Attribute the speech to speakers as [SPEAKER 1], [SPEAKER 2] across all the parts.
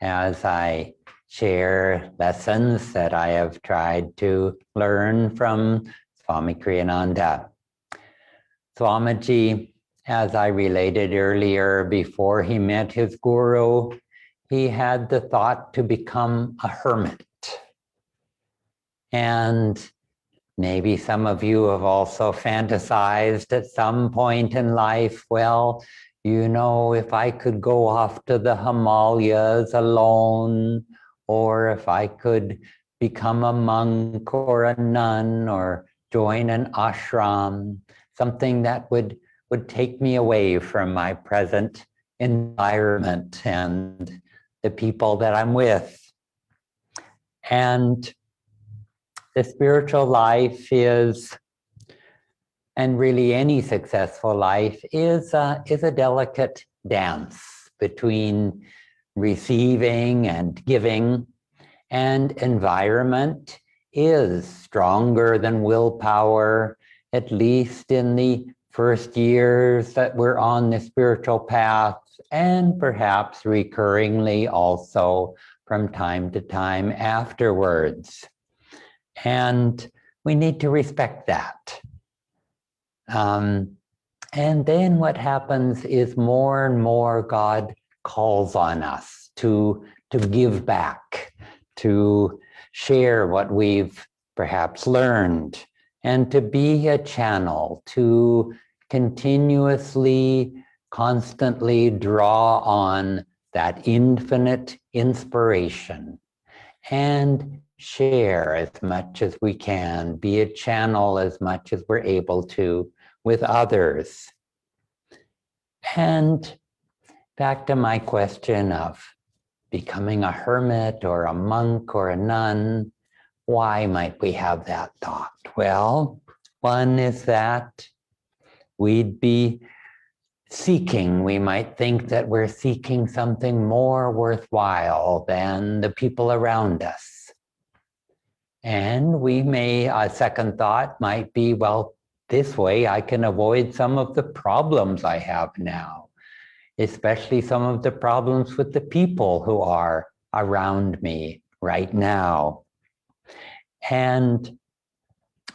[SPEAKER 1] as I share lessons that I have tried to learn from Swami Kriyananda. Swamiji, as I related earlier, before he met his guru, he had the thought to become a hermit. And maybe some of you have also fantasized at some point in life, well, you know, if I could go off to the Himalayas alone, or if I could become a monk or a nun or join an ashram, something that would take me away from my present environment and the people that I'm with. And the spiritual life is, and really any successful life is a delicate dance between receiving and giving, and environment is stronger than willpower, at least in the first years that we're on the spiritual path, and perhaps recurringly also from time to time afterwards. And we need to respect that. And then what happens is more and more God calls on us to give back, to share what we've perhaps learned, and to be a channel, to continuously, constantly draw on that infinite inspiration and share as much as we can, be a channel as much as we're able to with others. And back to my question of becoming a hermit or a monk or a nun, why might we have that thought? Well, one is that we'd be seeking, we might think that we're seeking something more worthwhile than the people around us. And we may, a second thought might be, well, this way I can avoid some of the problems I have now, especially some of the problems with the people who are around me right now. And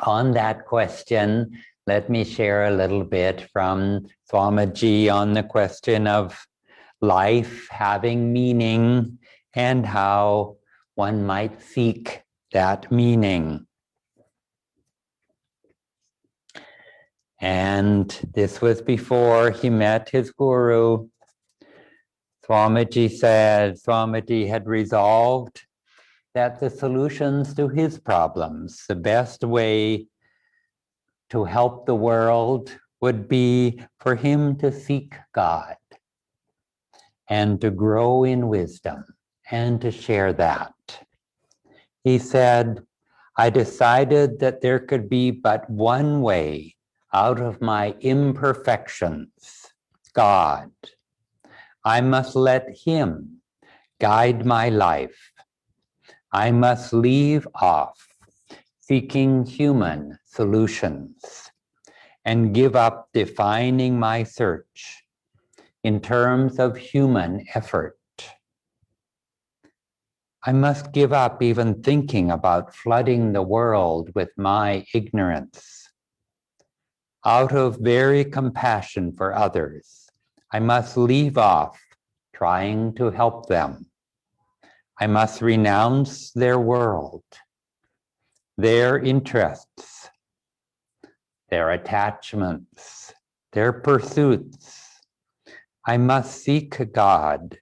[SPEAKER 1] on that question, let me share a little bit from Swamiji on the question of life having meaning and how one might seek that meaning. And this was before he met his guru. Swamiji said Swamiji had resolved that the solutions to his problems, the best way to help the world would be for him to seek God and to grow in wisdom and to share that. He said, I decided that there could be but one way out of my imperfections, God. I must let him guide my life. I must leave off seeking human solutions and give up defining my search in terms of human effort. I must give up even thinking about flooding the world with my ignorance. Out of very compassion for others, I must leave off trying to help them. I must renounce their world, their interests, their attachments, their pursuits. I must seek God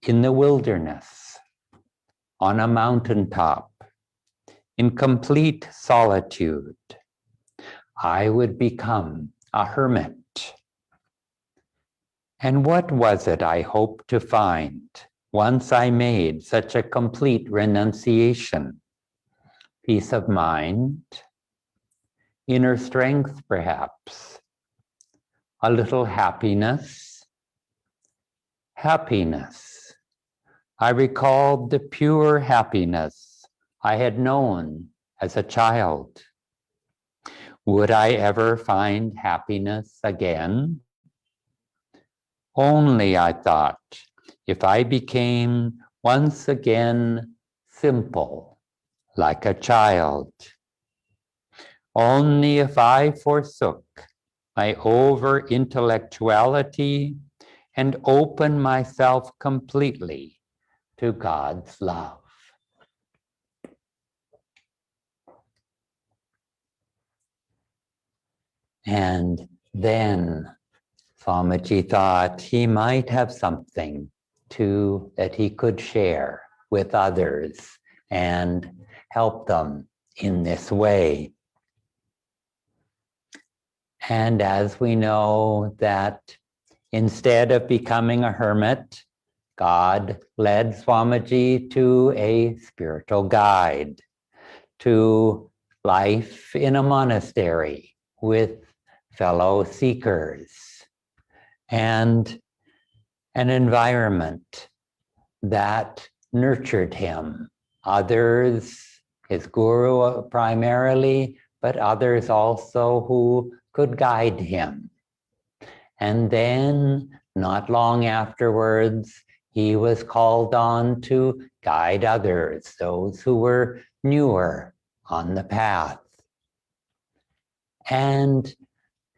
[SPEAKER 1] in the wilderness, on a mountaintop, in complete solitude. I would become a hermit. And what was it I hoped to find once I made such a complete renunciation? Peace of mind, inner strength perhaps, a little happiness. Happiness. I recalled the pure happiness I had known as a child. Would I ever find happiness again? Only, I thought, if I became once again simple, like a child. Only if I forsook my over-intellectuality and open myself completely to God's love. And then Swamiji thought he might have something that he could share with others and help them in this way. And as we know that instead of becoming a hermit, God led Swamiji to a spiritual guide, to life in a monastery with fellow seekers, and an environment that nurtured him. Others, his guru primarily, but others also who could guide him. And then, not long afterwards, he was called on to guide others, those who were newer on the path. And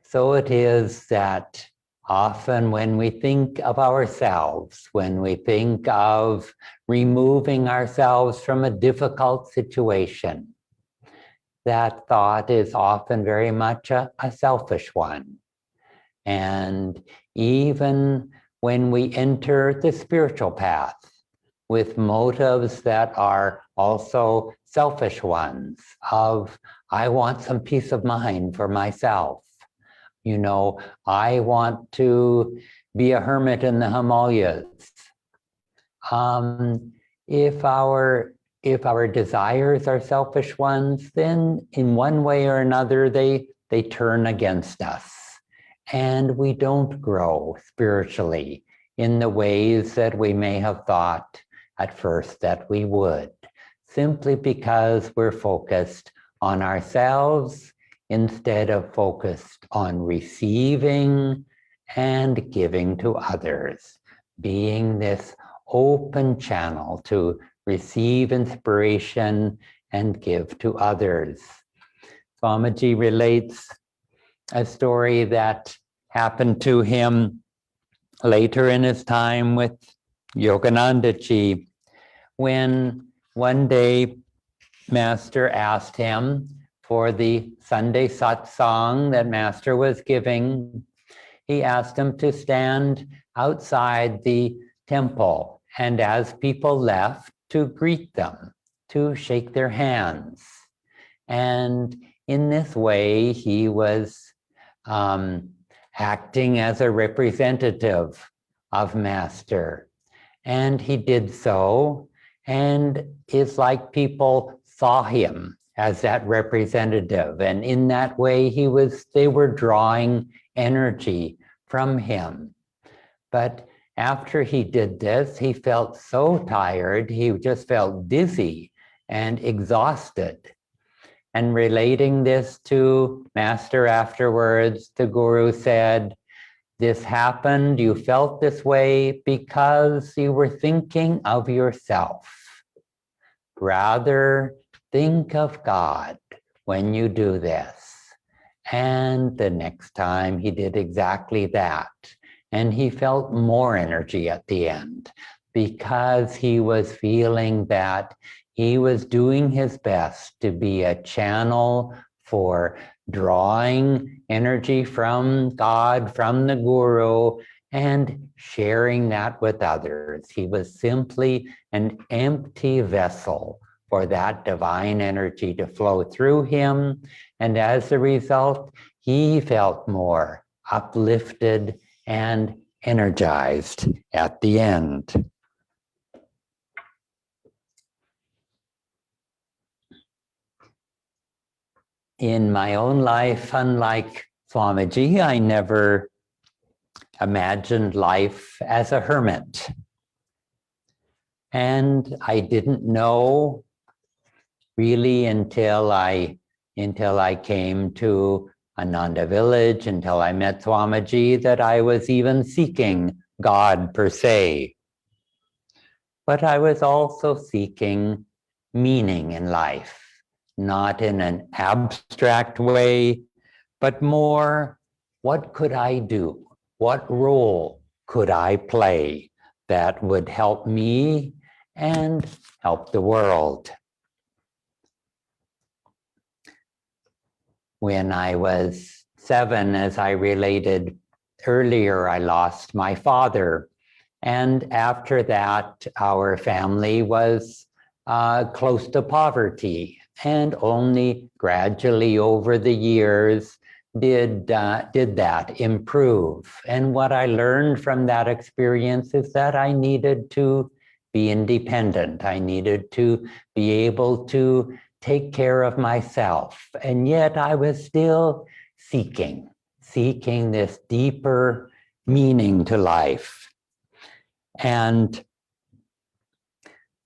[SPEAKER 1] so it is that often when we think of ourselves, when we think of removing ourselves from a difficult situation, that thought is often very much a selfish one. And even when we enter the spiritual path with motives that are also selfish ones of, I want some peace of mind for myself. You know, I want to be a hermit in the Himalayas. If our desires are selfish ones, then in one way or another, they turn against us. And we don't grow spiritually in the ways that we may have thought at first that we would, simply because we're focused on ourselves instead of focused on receiving and giving to others, being this open channel to receive inspiration and give to others. Swamiji relates a story that happened to him later in his time with Yogananda ji, when one day Master asked him for the Sunday satsang that Master was giving. He asked him to stand outside the temple, and as people left, to greet them, to shake their hands. And in this way, he was acting as a representative of Master. And he did so, and it's like people saw him as that representative. And in that way, they were drawing energy from him. But after he did this, he felt so tired, he just felt dizzy and exhausted. And relating this to Master afterwards, the Guru said, this happened, you felt this way because you were thinking of yourself. Rather, think of God when you do this. And the next time he did exactly that. And he felt more energy at the end because he was feeling that he was doing his best to be a channel for drawing energy from God, from the Guru, and sharing that with others. He was simply an empty vessel for that divine energy to flow through him. And as a result, he felt more uplifted and energized at the end. In my own life, unlike Swamiji, I never imagined life as a hermit. And I didn't know really until I came to Ananda village, until I met Swamiji, that I was even seeking God per se. but I was also seeking meaning in life, not in an abstract way, but more, what could I do? What role could I play that would help me and help the world? When I was 7, as I related earlier, I lost my father. And after that, our family was close to poverty. And only gradually over the years did that improve. And what I learned from that experience is that I needed to be independent. I needed to be able to take care of myself. And yet I was still seeking this deeper meaning to life. And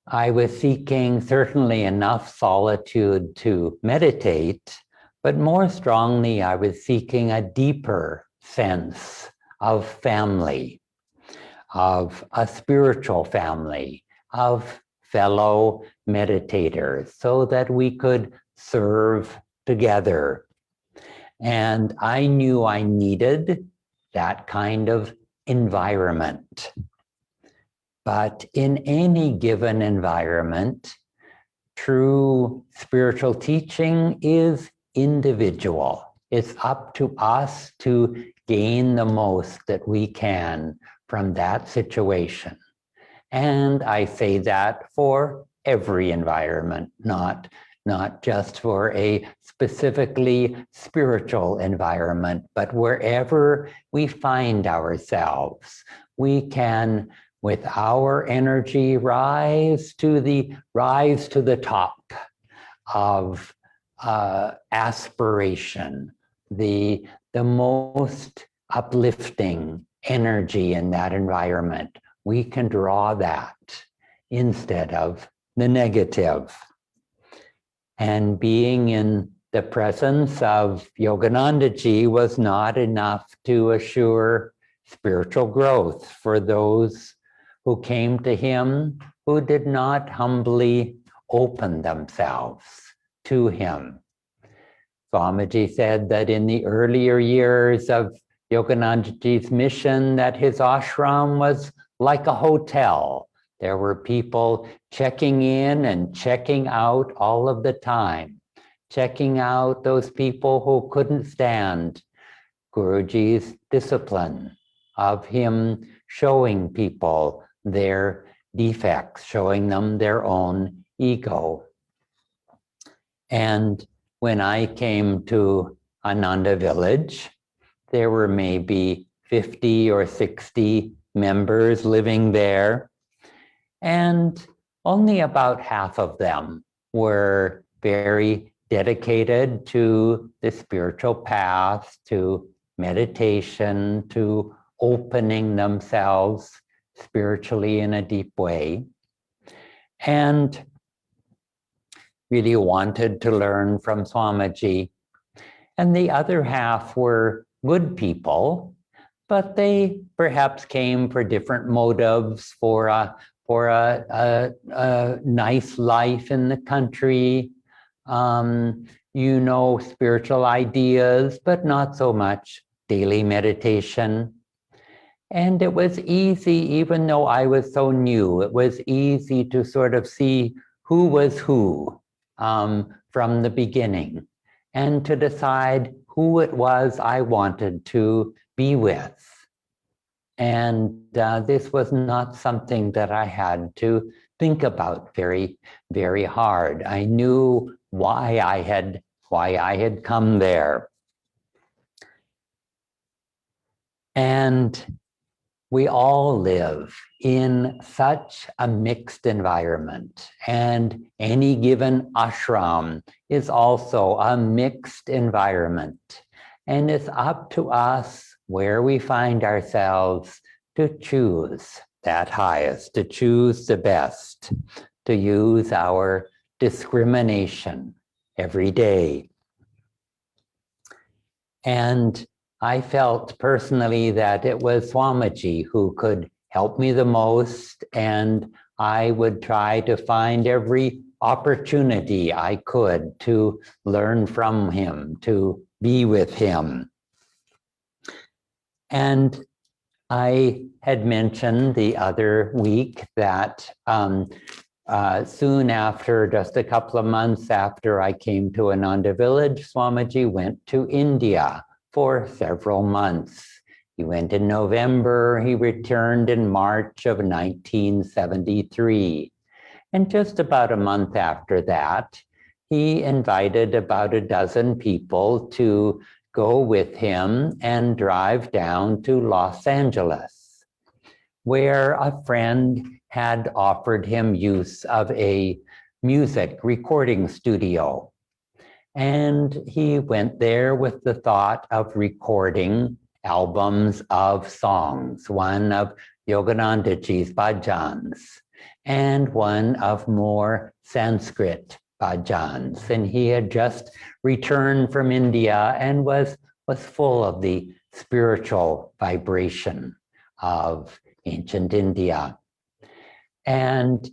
[SPEAKER 1] I was seeking certainly enough solitude to meditate, but more strongly, I was seeking a deeper sense of family, of a spiritual family, of fellow meditators, so that we could serve together. And I knew I needed that kind of environment. But in any given environment, true spiritual teaching is individual. It's up to us to gain the most that we can from that situation. And I say that for every environment, not just for a specifically spiritual environment, but wherever we find ourselves, we can, with our energy, rise to the top of aspiration, the most uplifting energy in that environment. We can draw that instead of the negative. And being in the presence of Yogananda ji was not enough to assure spiritual growth for those who came to him who did not humbly open themselves to him. Swamiji said that in the earlier years of Yogananda ji's mission, that his ashram was like a hotel. There were people checking in and checking out all of the time, checking out those people who couldn't stand Guruji's discipline, of him showing people their defects, showing them their own ego. And when I came to Ananda Village, there were maybe 50 or 60 members living there, and only about half of them were very dedicated to the spiritual path, to meditation, to opening themselves spiritually in a deep way, and really wanted to learn from Swamiji. And the other half were good people, but they perhaps came for different motives, for a nice life in the country, spiritual ideas, but not so much daily meditation. And it was easy, even though I was so new, it was easy to sort of see who was who from the beginning, and to decide who it was I wanted to be with. And this was not something that I had to think about very, very hard. I knew why I had come there. And we all live in such a mixed environment, and any given ashram is also a mixed environment. And it's up to us, where we find ourselves, to choose that highest, to choose the best, to use our discrimination every day. And I felt personally that it was Swamiji who could help me the most, and I would try to find every opportunity I could to learn from him, to be with him. And I had mentioned the other week that soon after, just a couple of months after I came to Ananda Village, Swamiji went to India for several months. He went in November, he returned in March of 1973. And just about a month after that, he invited about a dozen people to go with him and drive down to Los Angeles, where a friend had offered him use of a music recording studio. And he went there with the thought of recording albums of songs, one of Yoganandaji's bhajans, and one of more Sanskrit bhajans. And he had just returned from India and was full of the spiritual vibration of ancient India. And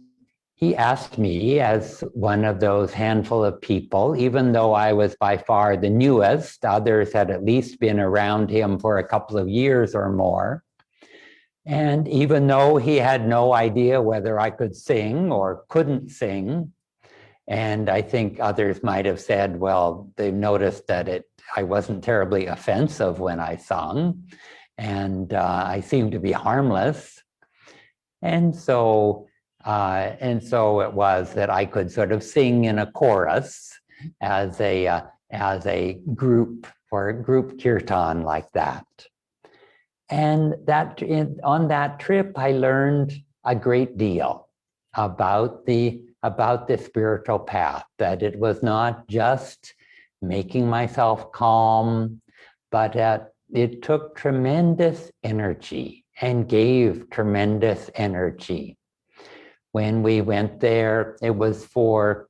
[SPEAKER 1] he asked me, as one of those handful of people, even though I was by far the newest, others had at least been around him for a couple of years or more. And even though he had no idea whether I could sing or couldn't sing, and I think others might have said, well, they noticed that I wasn't terribly offensive when I sung, and I seemed to be harmless. And so it was that I could sort of sing in a chorus as a group, for a group kirtan like that. And on that trip, I learned a great deal about the spiritual path, that it was not just making myself calm, but it took tremendous energy and gave tremendous energy. When we went there, it was for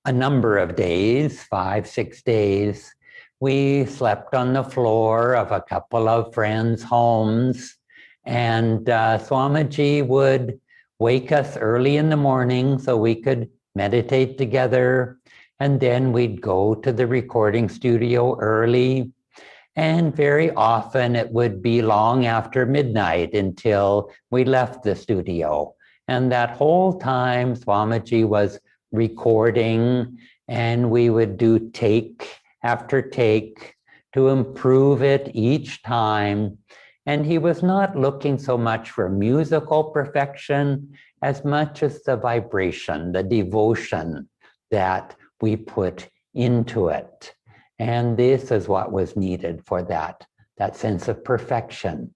[SPEAKER 1] a number of days, 5-6 days. We slept on the floor of a couple of friends' homes, and Swamiji would wake us early in the morning so we could meditate together, and then we'd go to the recording studio early. And very often it would be long after midnight until we left the studio. And that whole time, Swamiji was recording, and we would do take after take to improve it each time. And he was not looking so much for musical perfection as much as the vibration, the devotion that we put into it. And this is what was needed for that sense of perfection.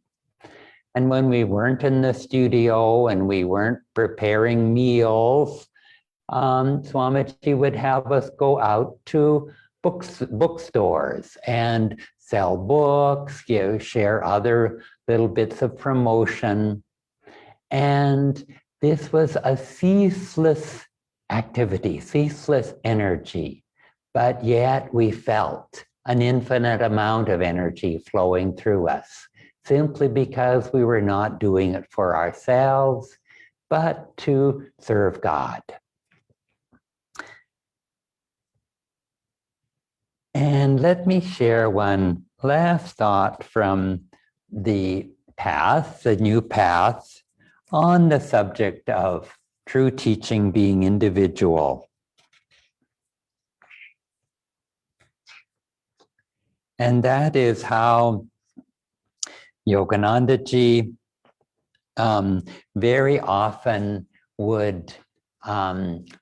[SPEAKER 1] And when we weren't in the studio and we weren't preparing meals, Swamiji would have us go out to bookstores and sell books, share other little bits of promotion. And this was a ceaseless activity, ceaseless energy. But yet we felt an infinite amount of energy flowing through us, simply because we were not doing it for ourselves, but to serve God. And let me share one last thought from the path, the new path, on the subject of true teaching being individual. And that is how Yoganandaji very often would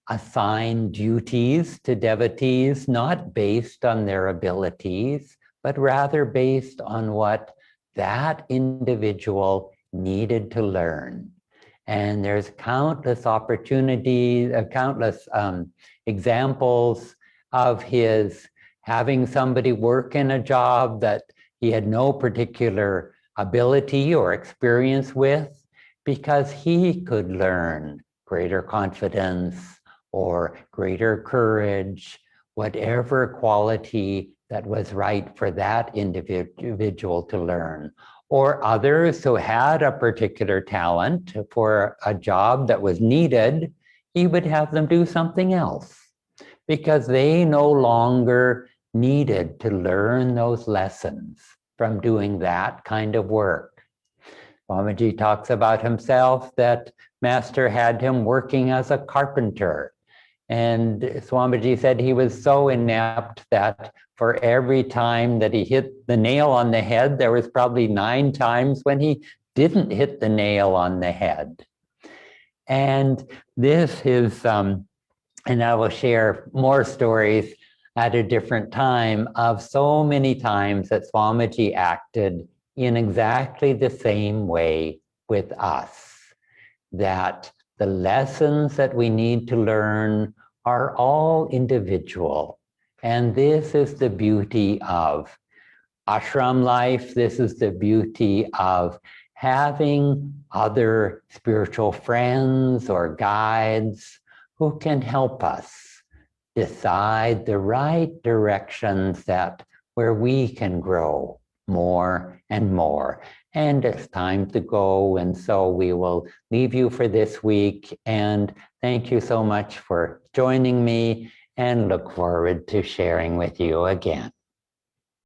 [SPEAKER 1] assign duties to devotees, not based on their abilities, but rather based on what that individual needed to learn. And there's countless opportunities, countless examples of his having somebody work in a job that he had no particular ability or experience with, because he could learn greater confidence or greater courage, whatever quality that was right for that individual to learn. or others who had a particular talent for a job that was needed, he would have them do something else because they no longer needed to learn those lessons from doing that kind of work. Swamiji talks about himself that Master had him working as a carpenter. And Swamiji said he was so inept that for every time that he hit the nail on the head, there was probably 9 times when he didn't hit the nail on the head. And this is, and I will share more stories at a different time of so many times that Swamiji acted in exactly the same way with us, that the lessons that we need to learn are all individual. And this is the beauty of ashram life. This is the beauty of having other spiritual friends or guides who can help us decide the right directions where we can grow more and more. And it's time to go. And so we will leave you for this week. And thank you so much for joining me, and look forward to sharing with you again.